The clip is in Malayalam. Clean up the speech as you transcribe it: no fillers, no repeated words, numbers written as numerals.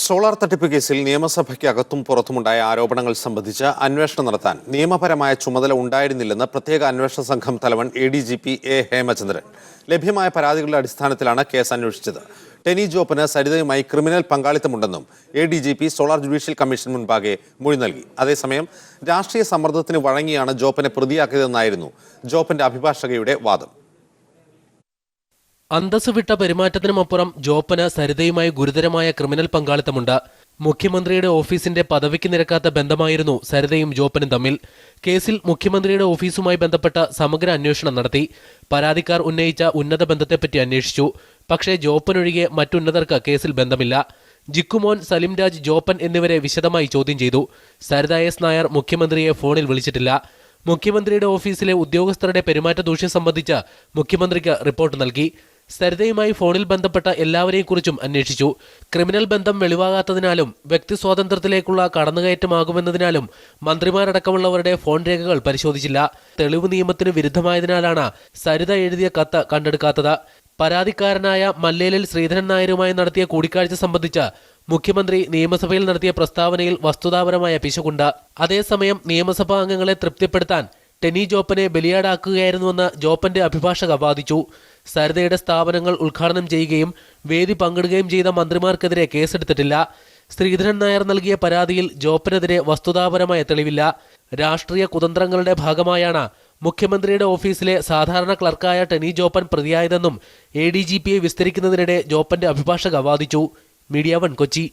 സോളാർ തട്ടിപ്പ് കേസിൽ നിയമസഭയ്ക്ക് അകത്തും പുറത്തുമുണ്ടായ ആരോപണങ്ങൾ സംബന്ധിച്ച് അന്വേഷണം നടത്താൻ നിയമപരമായ ചുമതല ഉണ്ടായിരുന്നില്ലെന്ന് പ്രത്യേക അന്വേഷണ സംഘം തലവൻ ADGP A. ഹേമചന്ദ്രൻ. ലഭ്യമായ പരാതികളുടെ അടിസ്ഥാനത്തിലാണ് കേസ് അന്വേഷിച്ചത്. ടെനി ജോപ്പന് സരിതയുമായി ക്രിമിനൽ പങ്കാളിത്തമുണ്ടെന്നും ADGP സോളാർ ജുഡീഷ്യൽ കമ്മീഷൻ മുൻപാകെ മൊഴി നൽകി. അതേസമയം രാഷ്ട്രീയ സമ്മർദ്ദത്തിന് വഴങ്ങിയാണ് ജോപ്പനെ പ്രതിയാക്കിയതെന്നായിരുന്നു ജോപ്പന്റെ അഭിഭാഷകയുടെ വാദം. അന്തസ് വിട്ട പെരുമാറ്റത്തിനുമപ്പുറം ജോപ്പന് സരിതയുമായി ഗുരുതരമായ ക്രിമിനൽ പങ്കാളിത്തമുണ്ട്. മുഖ്യമന്ത്രിയുടെ ഓഫീസിന്റെ പദവിക്ക് നിരക്കാത്ത ബന്ധമായിരുന്നു സരിതയും ജോപ്പനും തമ്മിൽ. കേസിൽ മുഖ്യമന്ത്രിയുടെ ഓഫീസുമായി ബന്ധപ്പെട്ട സമഗ്ര അന്വേഷണം നടത്തി. പരാതിക്കാർ ഉന്നയിച്ച ഉന്നത ബന്ധത്തെപ്പറ്റി അന്വേഷിച്ചു. പക്ഷേ ജോപ്പനൊഴികെ മറ്റുന്നതർക്ക് കേസിൽ ബന്ധമില്ല. ജിക്കുമോൻ, സലിംരാജ്, ജോപ്പൻ എന്നിവരെ വിശദമായി ചോദ്യം ചെയ്തു. സരിത S. നായർ മുഖ്യമന്ത്രിയെ ഫോണിൽ വിളിച്ചിട്ടില്ല. മുഖ്യമന്ത്രിയുടെ ഓഫീസിലെ ഉദ്യോഗസ്ഥരുടെ പെരുമാറ്റ ദൂഷ്യം സംബന്ധിച്ച് മുഖ്യമന്ത്രിക്ക് റിപ്പോർട്ട് നൽകി. സരിതയുമായി ഫോണിൽ ബന്ധപ്പെട്ട എല്ലാവരെയും കുറിച്ചും അന്വേഷിച്ചു. ക്രിമിനൽ ബന്ധം വെളിവാകാത്തതിനാലും വ്യക്തി സ്വാതന്ത്ര്യത്തിലേക്കുള്ള കടന്നുകയറ്റമാകുമെന്നതിനാലും മന്ത്രിമാരടക്കമുള്ളവരുടെ ഫോൺ രേഖകൾ പരിശോധിച്ചില്ല. തെളിവ് നിയമത്തിന് വിരുദ്ധമായതിനാലാണ് സരിത എഴുതിയ കത്ത് കണ്ടെടുക്കാത്തത്. പരാതിക്കാരനായ മല്ലേലിൽ ശ്രീധരൻ നായരുമായി നടത്തിയ കൂടിക്കാഴ്ച സംബന്ധിച്ച് മുഖ്യമന്ത്രി നിയമസഭയിൽ നടത്തിയ പ്രസ്താവനയിൽ വസ്തുതാപരമായ പിശകുണ്ട്. അതേസമയം നിയമസഭാ അംഗങ്ങളെ തൃപ്തിപ്പെടുത്താൻ ടെനി ജോപ്പനെ ബലിയാടാക്കുകയായിരുന്നുവെന്ന് ജോപ്പന്റെ അഭിഭാഷക വാദിച്ചു. സരിതയുടെ സ്ഥാപനങ്ങൾ ഉദ്ഘാടനം ചെയ്യുകയും വേദി പങ്കിടുകയും ചെയ്ത മന്ത്രിമാർക്കെതിരെ കേസെടുത്തിട്ടില്ല. ശ്രീധരൻ നായർ നൽകിയ പരാതിയിൽ ജോപ്പനെതിരെ വസ്തുതാപരമായ തെളിവില്ല. രാഷ്ട്രീയ കുതന്ത്രങ്ങളുടെ ഭാഗമായാണ് മുഖ്യമന്ത്രിയുടെ ഓഫീസിലെ സാധാരണ ക്ലർക്കായ ടെനി ജോപ്പൻ പ്രതിയായതെന്നും ADGPയെ വിസ്തരിക്കുന്നതിനിടെ ജോപ്പന്റെ അഭിഭാഷക വാദിച്ചു. മീഡിയ 1 കൊച്ചി.